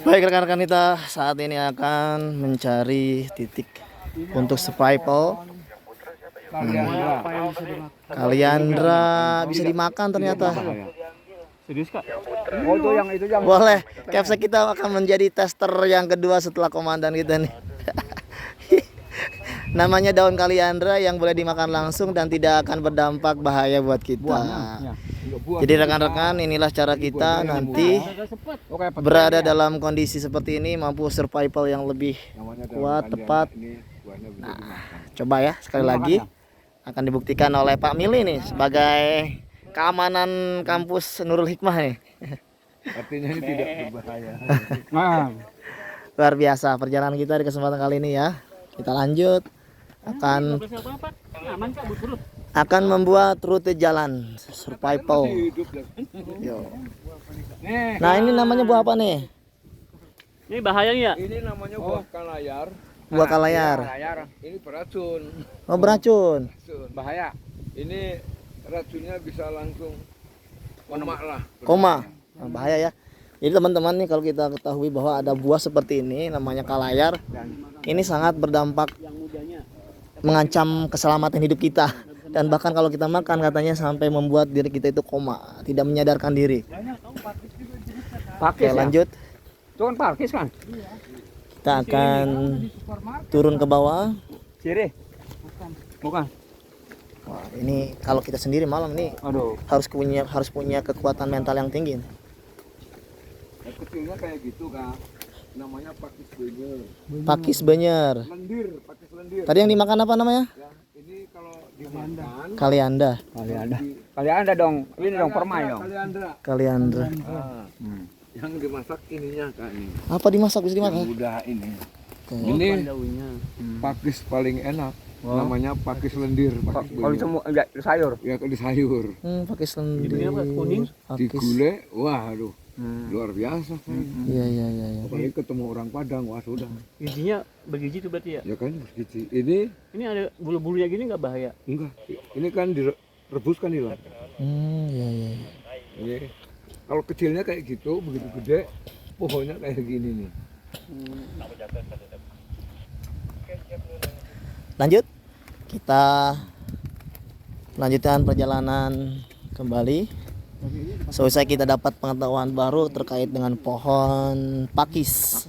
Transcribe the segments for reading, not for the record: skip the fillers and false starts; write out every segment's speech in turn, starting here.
Baik rekan-rekan kita, saat ini akan mencari titik untuk survival. Kaliandra bisa dimakan ternyata. Serius kak? Oh itu yang Boleh. Capsek kita akan menjadi tester yang kedua setelah komandan kita nih. Namanya daun kaliandra yang boleh dimakan langsung dan tidak akan berdampak bahaya buat kita. Jadi rekan-rekan, inilah cara kita nanti berada dalam kondisi seperti ini, mampu survival yang lebih kuat, tepat. Nah, coba ya sekali lagi akan dibuktikan oleh Pak Mili nih sebagai keamanan kampus Nurul Hikmah nih. artinya ini tidak berbahaya. Luar biasa perjalanan kita di kesempatan kali ini ya. Kita lanjut akan membuat rute jalan survival. Yo. Nah, ini namanya buah apa nih? Ini bahaya ya? Ini namanya buah kalayar. Buah kalayar. Ini beracun. Oh, beracun. Bahaya. Ini racunnya bisa langsung koma lah. Koma. Nah, bahaya ya. Jadi teman-teman nih, kalau kita ketahui bahwa ada buah seperti ini namanya kalayar, ini sangat berdampak mengancam keselamatan hidup kita, dan bahkan kalau kita makan katanya sampai membuat diri kita itu koma, tidak menyadarkan diri. Oke, lanjut. Itu kan parkis kan? Kita akan turun ke bawah. Sirih. Bukan. Wah, ini kalau kita sendiri malam ini harus punya kekuatan mental yang tinggi. Kecilnya kayak gitu kak. Namanya pakis banyer. Pakis banyer. Lendir, pakis lendir. Tadi yang dimakan apa namanya? Ya, ini kalau dimakan Kalianda. Kalianda dong. Ini dong permai dong. Kaliandra. Yang dimasak ininya kak ini. Apa dimasak, bisa dimakan? Yang mudah ini. Oke. Ini pakis paling enak. Namanya pakis lendir. Kalau semua sayur. Ya kalau di sayur. Pakis lendir. Kuning. Digulai, waduh. Luar biasa kan. Iya. Apalagi ketemu orang Padang, wah sudah. Gizinya bergizi tuh berarti ya? Ya kan begitu. Ini ada bulu-bulunya gini nggak bahaya? enggak. Ini kan direbus kan hilang. Iya. Ini kalau kecilnya kayak gitu, begitu gede pohonnya kayak gini nih. Lanjut. Kita lanjutkan perjalanan kembali. Selesai kita dapat pengetahuan baru terkait dengan pohon pakis.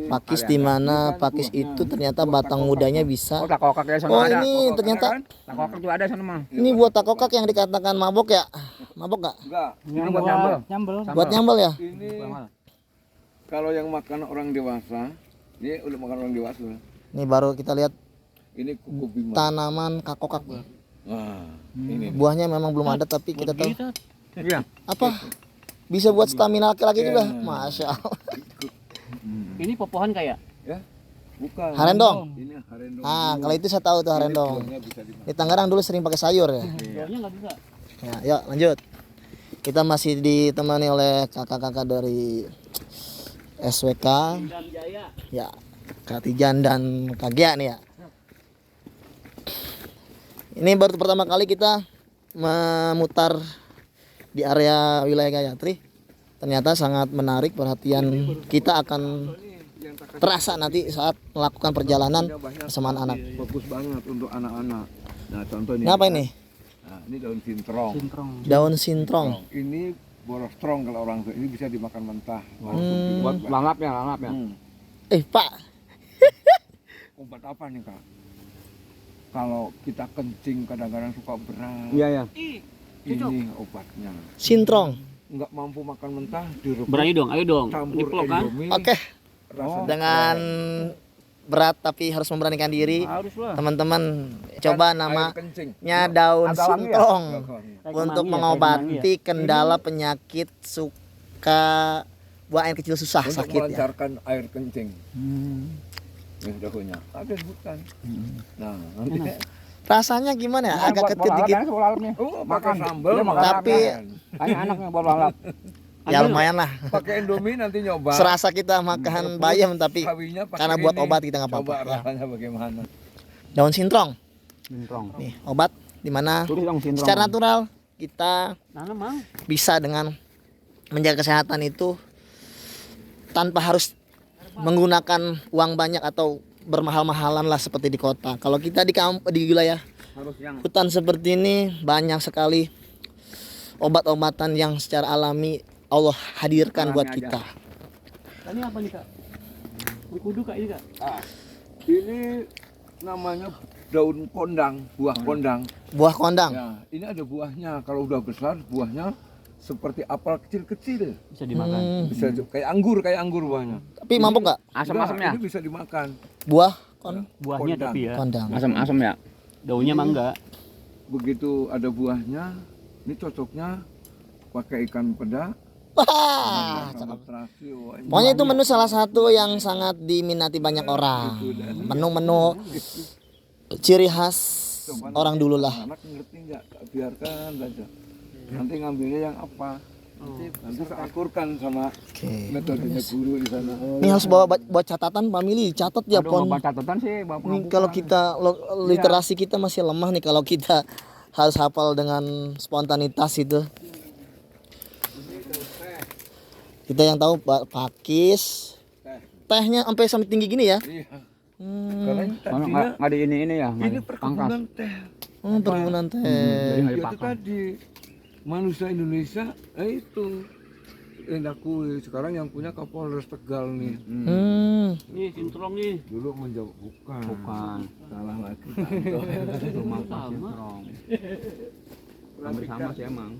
Pakis di mana pakis itu ternyata batang mudanya bisa. Oh, ini ternyata Takokak juga ada sana mah. ini buat takokak yang dikatakan mabok ya? Mabok gak? Enggak. Ini buat nyambel. Buat nyambel ya? Ini kalau yang makan orang dewasa, ini udah makan orang dewasa. Ini baru kita lihat Ini kuku bima. tanaman kakokak. Wah, ini. Buahnya memang belum ada tapi kita tahu. Iya. Apa? Bisa buat stamina laki-laki juga. Masya Allah. Ini popohan kayak? Ya. Bukan. Harendong. Ini harendong. Ah, kalau itu saya tahu tuh harendong. Buahnya bisa dimakan. Di Tangerang dulu sering pakai sayur ya. Daunnya nggak bisa. Ya, yuk lanjut. Kita masih ditemani oleh kakak-kakak dari SWK. Dan Jaya. Ya, Kak Tijan dan Kak Gia nih ya. Ini baru pertama kali kita memutar di area wilayah Gayatri. Ternyata sangat menarik, perhatian kita akan terasa nanti saat melakukan perjalanan bersama anak-anak. Bagus banget untuk anak-anak. Nah, contohnya. Ini apa ini? Nah, ini daun sintrong. Daun sintrong. Ini borostrong kalau orang tua. Ini bisa dimakan mentah. Buat lalap ya. Pak. Obat apa nih kak? Kalau kita kencing kadang-kadang suka berat. Iya. Ini obatnya. Sintrong. Nggak mampu makan mentah direbus. Berayu dong, ayo dong. Campur Diplok kan? Indomie. Oke. Rasanya Dengan berat tapi harus memberanikan diri. Harus lah. Teman-teman coba air kencing. namanya daun Ada wangi ya? sintrong Ya, untuk Kemangi ya, mengobati kendala penyakit suka buang air kecil susah untuk sakit ya. melancarkan air kencing. Ini daunnya. Ada bukan. Nah, nanti Rasanya gimana ya? Agak ketit dikit. makan sambal, Tapi Anaknya buat lalap. ya lumayan lah. pakai Indomie nanti nyoba. Serasa kita makan bayam tapi Sawinya pakai karena buat ini. obat kita nggak apa-apa. Coba Ya. rasanya bagaimana. Daun sintrong. Sintrong. Nih, obat di mana Tulis dong sintrong. secara natural kita Nah, mang. bisa dengan menjaga kesehatan itu tanpa harus menggunakan uang banyak atau bermahal-mahalan lah seperti di kota. Kalau kita di wilayah Harus yang hutan seperti ini banyak sekali obat-obatan yang secara alami Allah hadirkan buat kita. Ini apa nih, Kak? Kudu Kak ini, Kak. Ini namanya daun kondang, buah kondang. Buah kondang. Ya, ini ada buahnya. Kalau udah besar, buahnya seperti apel kecil-kecil. Bisa dimakan. Bisa kayak anggur buahnya. Tapi mampu nggak Asam-asamnya. Ini bisa dimakan. buah Buahnya Kondang. tapi ya. kondang? Asam-asam ya. Daunnya mah enggak. Begitu ada buahnya, ini cocoknya pakai ikan peda. Wah, sama terasi. Wah, ini pokoknya itu menu salah satu yang sangat diminati banyak orang. Menu-menu ciri khas orang dulu lah. anak ngerti nggak? Biarkan saja. Nanti ngambilnya yang apa? Nanti saya akurkan sama Oke. metodenya guru di sana. Ini harus bawa catatan, family, catat ya Aduh, pon. bawa catatan sih, Bapak. Ini kalau kita literasi kita masih lemah nih kalau kita harus hafal dengan spontanitas itu. Kita yang tahu pakis, tehnya sampai tinggi gini ya? Iya. Hmm, Karena ini Mana tadinya nggak di ini ya. ini perkebunan teh. perkebunan Jadi teh. nggak Itu dipakai. tadi manusia Indonesia itu aku sekarang yang punya Kapolres Tegal nih. Nih, sintrong nih. Dulu menjawab bukan. Salah lagi. Rumah sintrong. Hampir sama sih emang.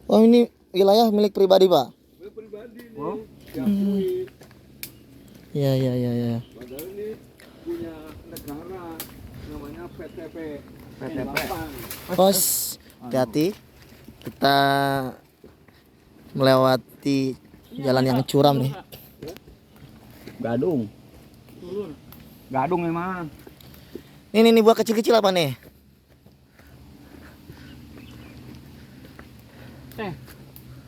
Oh ini wilayah milik pribadi pak? Pribadi nih. Oh. Ya ya ya ya. Padahal ini punya negara namanya PTP. PTP. Bos, hati-hati. Kita melewati jalan yang curam nih. Gadung. Gadung emang. Ini buah kecil-kecil apa nih?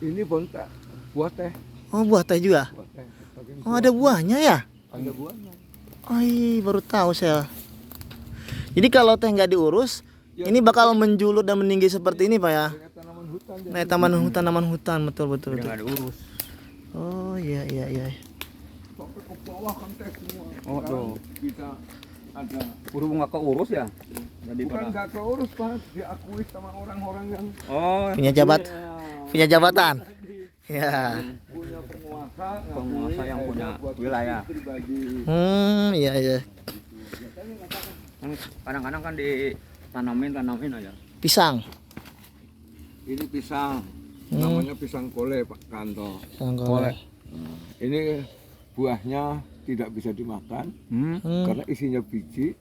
Ini bontek, buah teh. Oh buah teh juga. Buah teh. Tapi Oh ada buahnya ya? ada buahnya. Oh iya, baru tahu saya. Jadi kalau teh nggak diurus, ini bakal menjulut dan meninggi seperti ini pak ya? Kayak tanaman hutan. Nah, tanaman hutan betul betul. Udah nggak diurus. Oh iya iya iya. Sampai ke bawah kan teh semua. Oh, Sekarang tuh. bisa ada. Berhubung nggak keurus ya. Jadi Bukan nggak keurus Pak, diakui sama orang-orang yang Oh. Punya jabatan. Ya. punya penguasa, Penguasa yang punya buat wilayah. pribadi. Iya iya. Kan kadang-kadang kan ditanamin aja. Pisang. Ini pisang, namanya pisang kole Pak Kanto. Pisang kole. Ini buahnya tidak bisa dimakan karena isinya biji,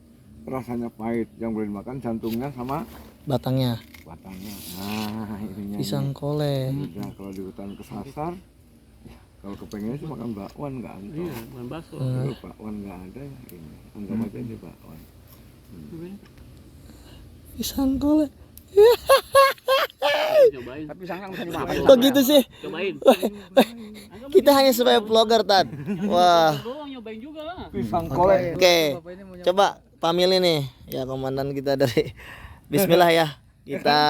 rasanya pahit. Yang boleh dimakan jantungnya sama Batangnya. batangnya. Nah, ininya. Pisang kole. Udah kalau di hutan kesasar, ya, kalau kepengen sih makan bakwan nggak ada. Iya, Makan bakso. kalau bakwan nggak ada, ya ini anggap aja ini bakwan. Pisang kole. Cobain. Tapi pisangnya bisa dimakan. Kok gitu sih? Cobain. Kita hanya sebagai vlogger Tan. Wah. Doang nyobain juga lah. Pisang kole. Oke. Coba family nih. Ya komandan kita dari Bismillah ya. Kita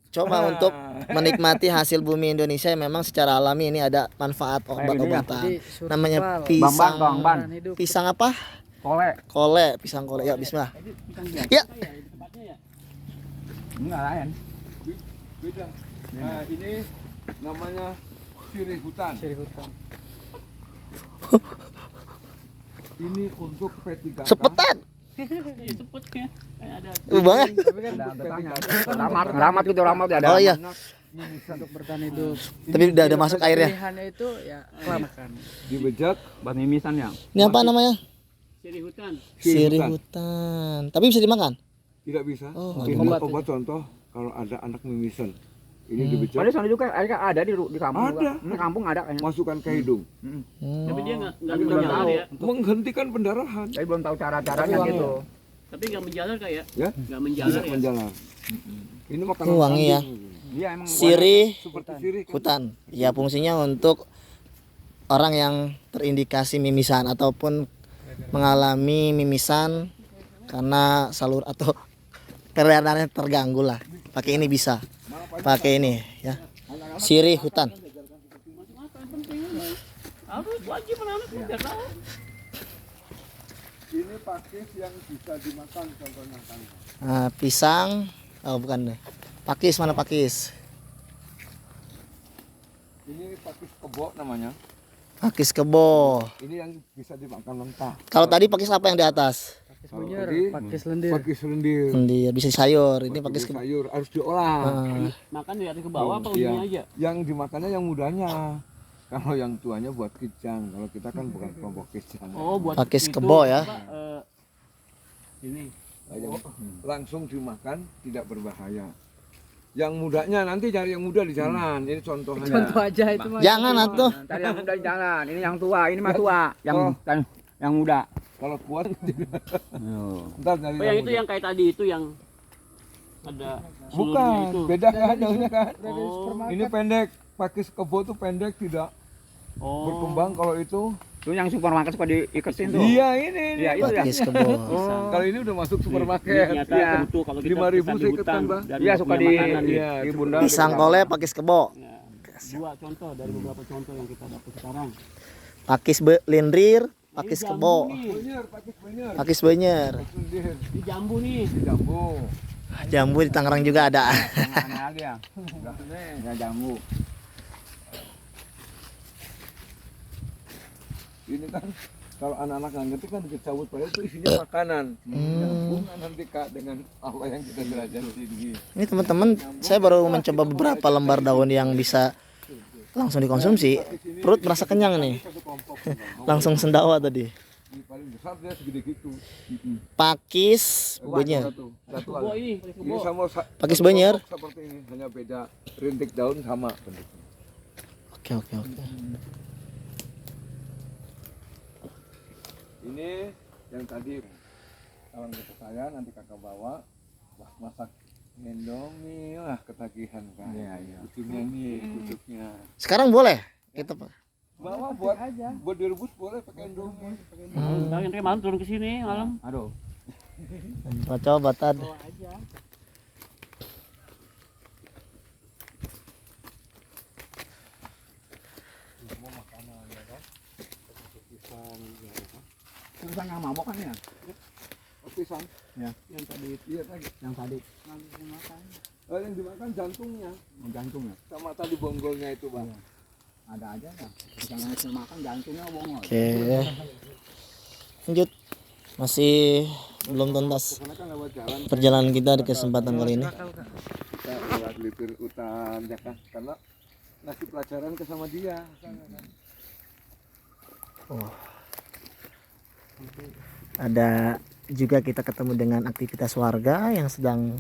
coba untuk menikmati hasil bumi Indonesia yang memang secara alami ini ada manfaat obat-obatan. Namanya pisang. Bang. Pisang apa? Kole. Kole, pisang kole. Ya Bismillah. Ya. Enggak lain. Beda. Nah, ini namanya sirih hutan. Ini untuk P3K. Sepetan. Sepetnya ada. Banget. Ramat gitu ramat ya ada. Oh iya. Untuk bertahan hidup. Tapi udah ada masuk airnya. Pilihannya itu ya kelamaan. Dibejak Buat mimisan ya. Ini apa namanya? Sirih hutan. Sirih hutan. Tapi bisa dimakan? tidak bisa. Oh, Ini obat obat contoh kalau ada anak mimisan. Ini dibejak, Ada sana juga ada di kampung. Ada. Juga. Di kampung ada kayaknya. masukkan ke hidung. Tapi dia nggak Tapi menjalar ya. menghentikan pendarahan. Tapi belum tahu cara-caranya Tapi gitu. Tapi nggak menjalar kayak Ya, nggak menjalar tidak ya. menjalar. Ini makanan Ini wangi ya. kambing. Dia emang Sirih Seperti sirih kan? hutan. Ya fungsinya untuk orang yang terindikasi mimisan ataupun mengalami mimisan karena salur atau peredarannya terganggu lah. Pakai ini bisa. Pakai ini ya. Sirih hutan. Harus wajib anak biar tahu. Ini pakis yang bisa dimakan contohnya kan. Nah, pisang. Oh, bukan deh. Pakis mana pakis? Ini pakis kebo namanya. Pakis kebo. Ini yang bisa dimakan mentah. Kalau tadi pakis apa yang di atas? Pakis Kalau bunyer, tadi pakis lendir. pakis lendir. Lendir, bisa sayur. Ini pakis kebo. sayur harus diolah. Makan dari atas ke bawah apa Iya. ujungnya aja? Yang dimakannya yang mudanya. Kalau yang tuanya buat kijang. Kalau kita kan bukan kelompok kijang. Oh, buat Pakis itu, kebo ya. apa, ini. Langsung dimakan tidak berbahaya. Yang mudanya nanti cari yang muda di jalan. Ini contohnya. Contoh aja itu mah. Jangan atuh. Tadi yang muda di jalan, ini yang tua, ini mah tua. Yang muda. Kalau kuat ntar nyari Oh, yang itu muda. yang kayak tadi itu yang ada sulurnya Bukan, itu. beda kan daunnya kan. Oh, Ini pendek, pakis kebo tuh pendek tidak oh. berkembang. Kalau itu Itu yang supermarket suka diiketin tuh. iya ini. Iya, itu ya. Pakis kebo. Kalau ini udah masuk Ini supermarket. ternyata Iya. butuh kalau kita 5.000 pesan di saya ikut hutan kan, Bang? dan Iya, nggak suka punya di makanan, iya, di coba. bundar. Pisang kole pakis kebo. Ya, dua contoh dari beberapa contoh yang kita dapat sekarang. Pakis lendir, pakis Ini kebo. jambu nih. Banyer, pakis banyer. Pakis banyer. Lendir, Ini jambu nih. jambu. Jambu di Tangerang juga ada. Aneh lagi ya. Ya jambu. Ini kan kalau anak-anak nggak ngerti kan dicabut padahal itu isinya makanan. Hubungan nanti Kak dengan apa yang kita belajar tinggi. Ini teman-teman, saya baru mencoba beberapa lembar daun yang bisa langsung dikonsumsi. Perut merasa kenyang nih. Langsung sendawa tadi. Ini paling besar dia segede gitu. Pakis banyer. Satu Kebo aja. ini, pakis Ini kebo. sama Pakis banyer. seperti ini, hanya beda rintik daun sama bentuknya. Oke. Ini yang tadi kawan kita saya nanti kakak bawa, wah masak indomie, wah ketagihan kan. Iya. Ujungnya nih, ujungnya. Sekarang boleh kita Pak. Bawa buat direbus boleh pakai indomie. Ntar yang malam turun ke sini malam. Aduh. Coba tad. Bawa aja. Pisang yang mabok kan ya? Pisang. Yang tadi Iya tadi. Yang tadi Yang dimakan jantungnya jantung ya. sama tadi bonggolnya itu bang. Ada aja ya. Pisang yang hasil makan jantungnya bongol. Oke. Lanjut. Masih belum tuntas Karena kan lewat jalan perjalanan kita di kesempatan kali ini. kita lewat lipir hutan ya kan, karena ngasih pelajaran ke sama dia. Ada juga kita ketemu dengan aktivitas warga yang sedang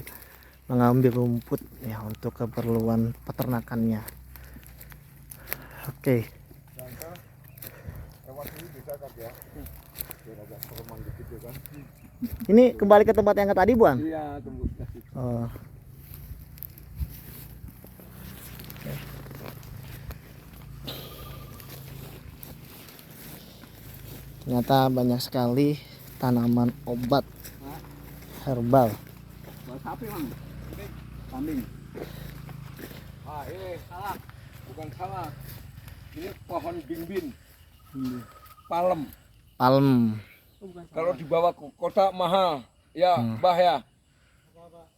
mengambil rumput ya untuk keperluan peternakannya. Oke. Lewat sini bisa kan ya. Biar agak seremang dikit ya kan. Ini kembali ke tempat yang ke tadi, Buan? Iya, tembus kasih. Oh. Ternyata banyak sekali tanaman obat herbal. Buat sapi mang. Kambing. Ah ini salah, bukan salah. Ini pohon bingbin, palem. Palem. Kalau dibawa ke kota mahal, ya bah ya.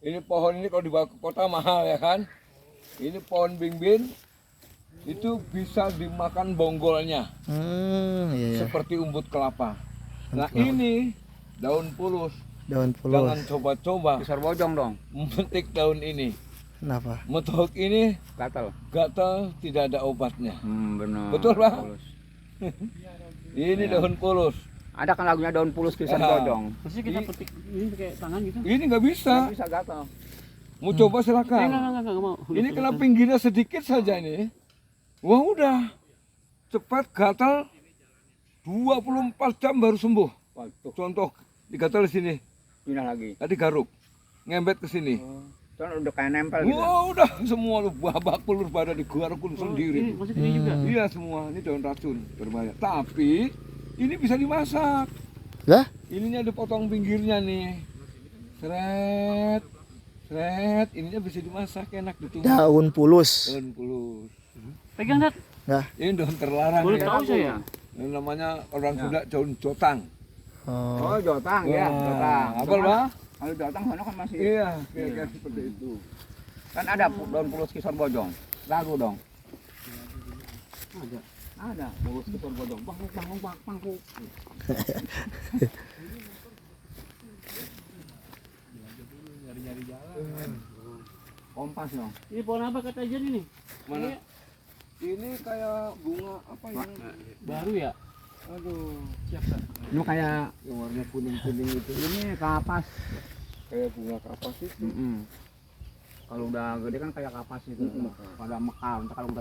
Ini pohon ini kalau dibawa ke kota mahal ya kan. Ini pohon bingbin itu bisa dimakan bonggolnya Iya. seperti umbut kelapa. Nah ini daun pulus. Daun Jangan pulus. coba-coba Besar bojong dong. memetik daun ini. Kenapa? Metok ini Gatal. gatal tidak ada obatnya. Benar. Betul, Bang? Ini daun pulus. Ada kan lagunya daun pulus besar Ya. bojong. Maksudnya kita petik ini pakai tangan gitu? Ini nggak bisa. Bisa gatal. Mau coba Enggak, silakan. enggak mau. Ini kena pinggirnya sedikit saja nih. Wah udah. Cepat gatal 24 jam baru sembuh. Waduh. Contoh digatal di sini. Pindah lagi. Tadi garuk. Ngembet ke sini. Soalnya udah kayak nempel gitu. Wah udah semua lu babak pelur pada digaruk Ini sendiri. maksudnya ini juga. Iya semua. Ini daun racun berbahaya. Tapi ini bisa dimasak. Lah? Ininya dipotong pinggirnya nih. Seret. Seret. Ininya bisa dimasak enak ditumis. Daun pulus. Daun pulus. Pegang, Dat. Enggak. Ini daun terlarang. Boleh ya. tahu saya. Ini namanya orang Sunda daun jotang. Oh. Oh, jotang ya, Wah, jotang. apa, Pak? Kalau jotang sana kan masih Iya, kira-kira seperti itu. kan ada daun pulus kisor bojong. Lagu dong. Ada. Ada pulus kisor bojong. Bangkuk. Kompas dong. Ini pohon apa kata Jen ini? Mana? Ini kayak bunga apa yang Baru ya? aduh, Ini kayak yang warna kuning-kuning itu. ini kapas. Kayak bunga kapas itu. Kalau udah gede kan kayak kapas itu. Pada mekar. Ntar kalau udah